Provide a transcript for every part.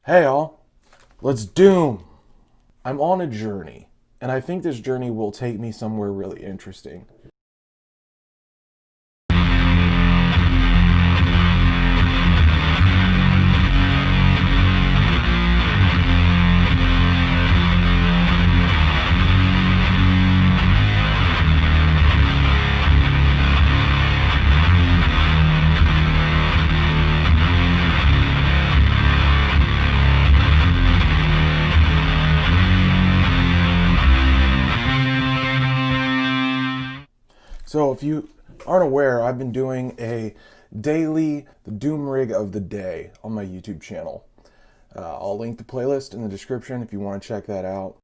Hey all, let's doom. I'm on a journey, and I think this journey will take me somewhere really interesting. So if you aren't aware, I've been doing a daily the Doom Rig of the day on my YouTube channel. I'll link the playlist in the description if you want to check that out.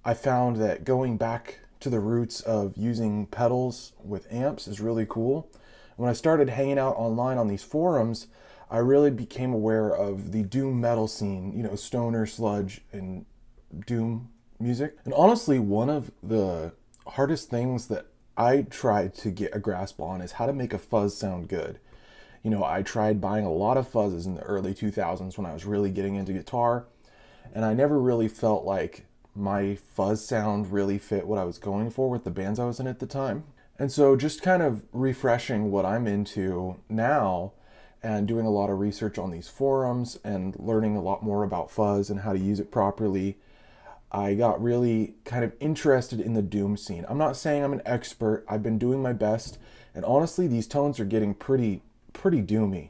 I found that going back to the roots of using pedals with amps is really cool. When I started hanging out online on these forums, I really became aware of the doom metal scene, stoner, sludge, and doom music. And honestly, one of the hardest things that I tried to get a grasp on is how to make a fuzz sound good. You know, I tried buying a lot of fuzzes in the early 2000s when I was really getting into guitar, and I never really felt like my fuzz sound really fit what I was going for with the bands I was in at the time. And so just kind of refreshing what I'm into now and doing a lot of research on these forums and learning a lot more about fuzz and how to use it properly, I got really kind of interested in the doom scene. I'm not saying I'm an expert. I've been doing my best, and honestly, these tones are getting pretty doomy.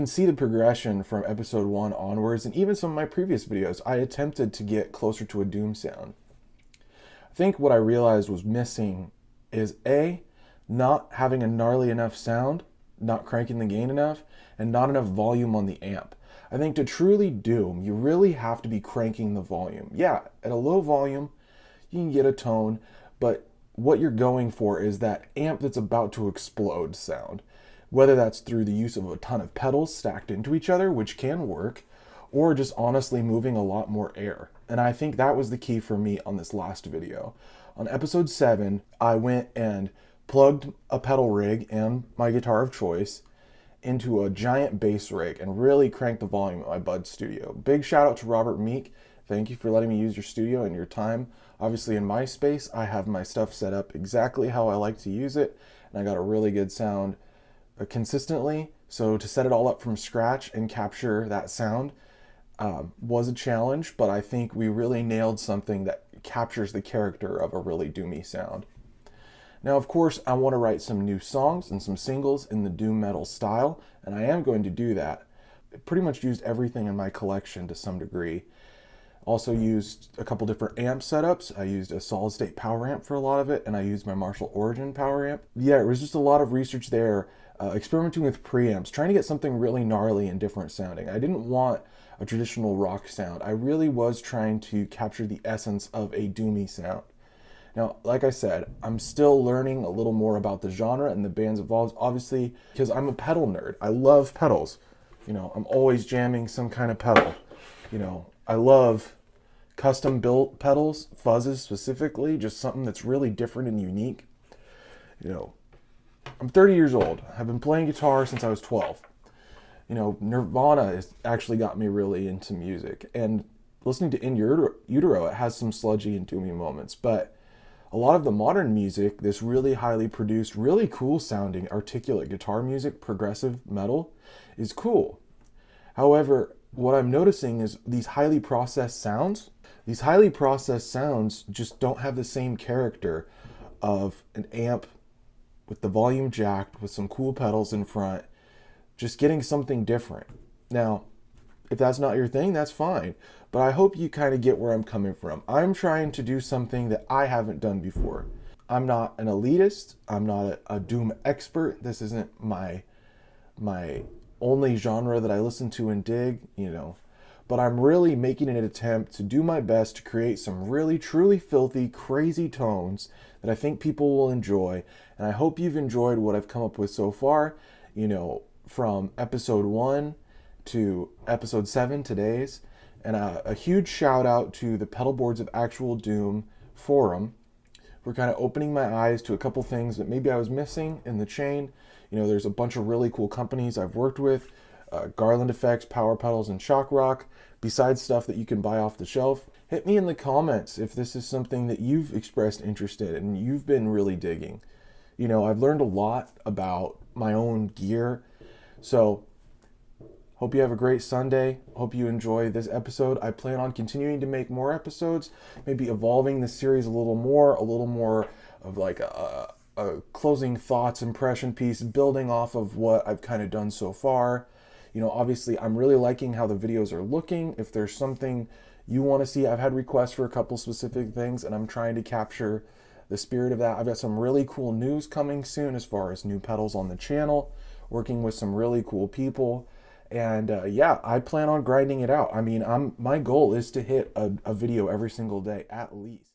can see the progression from episode 1 onwards, and even some of my previous videos, I attempted to get closer to a Doom sound. I think what I realized was missing is A, not having a gnarly enough sound, not cranking the gain enough, and not enough volume on the amp. I think to truly Doom, you really have to be cranking the volume. Yeah, at a low volume, you can get a tone, but what you're going for is that amp that's about to explode sound. Whether that's through the use of a ton of pedals stacked into each other, which can work, or just honestly moving a lot more air. And I think that was the key for me on this last video. On episode 7, I went and plugged a pedal rig and my guitar of choice into a giant bass rig and really cranked the volume at my bud's studio. Big shout out to Robert Meek. Thank you for letting me use your studio and your time. Obviously in my space, I have my stuff set up exactly how I like to use it, and I got a really good sound consistently. So to set it all up from scratch and capture that sound was a challenge, but I think we really nailed something that captures the character of a really doomy sound. Now, of course, I want to write some new songs and some singles in the doom metal style, and I am going to do that. I pretty much used everything in my collection to some degree. Also used a couple different amp setups. I used a solid state power amp for a lot of it, and I used my Marshall Origin power amp. Yeah, it was just a lot of research there, experimenting with preamps, trying to get something really gnarly and different sounding. I didn't want a traditional rock sound. I really was trying to capture the essence of a doomy sound. Now, like I said, I'm still learning a little more about the genre and the bands involved, obviously, because I'm a pedal nerd. I love pedals. You know, I'm always jamming some kind of pedal. You know, I love custom built pedals, fuzzes specifically, just something that's really different and unique. You know, I'm 30 years old. I've been playing guitar since I was 12. You know, Nirvana has actually got me really into music. And listening to In Utero, it has some sludgy and doomy moments. But a lot of the modern music, this really highly produced, really cool sounding, articulate guitar music, progressive metal, is cool. However, what I'm noticing is these highly processed sounds just don't have the same character of an amp with the volume jacked, with some cool pedals in front, just getting something different. Now, if that's not your thing, that's fine. But I hope you kind of get where I'm coming from. I'm trying to do something that I haven't done before. I'm not an elitist. I'm not a doom expert. This isn't my only genre that I listen to and dig, you know. But I'm really making an attempt to do my best to create some really, truly filthy, crazy tones that I think people will enjoy. And I hope you've enjoyed what I've come up with so far, you know, from episode 1 to episode 7, today's. And a huge shout out to the Pedal Boards of Actual Doom forum for kind of opening my eyes to a couple things that maybe I was missing in the chain. You know, there's a bunch of really cool companies I've worked with, Garland Effects, Power Pedals, and Shock Rock, besides stuff that you can buy off the shelf. Hit me in the comments if this is something that you've expressed interest in and you've been really digging. You know, I've learned a lot about my own gear. So, hope you have a great Sunday. Hope you enjoy this episode. I plan on continuing to make more episodes, maybe evolving the series a little more of like a closing thoughts impression piece, building off of what I've kind of done so far. You know, obviously I'm really liking how the videos are looking. If there's something you want to see, I've had requests for a couple specific things and I'm trying to capture the spirit of that. I've got some really cool news coming soon as far as new pedals on the channel, working with some really cool people. And yeah, I plan on grinding it out. I mean, my goal is to hit a video every single day at least.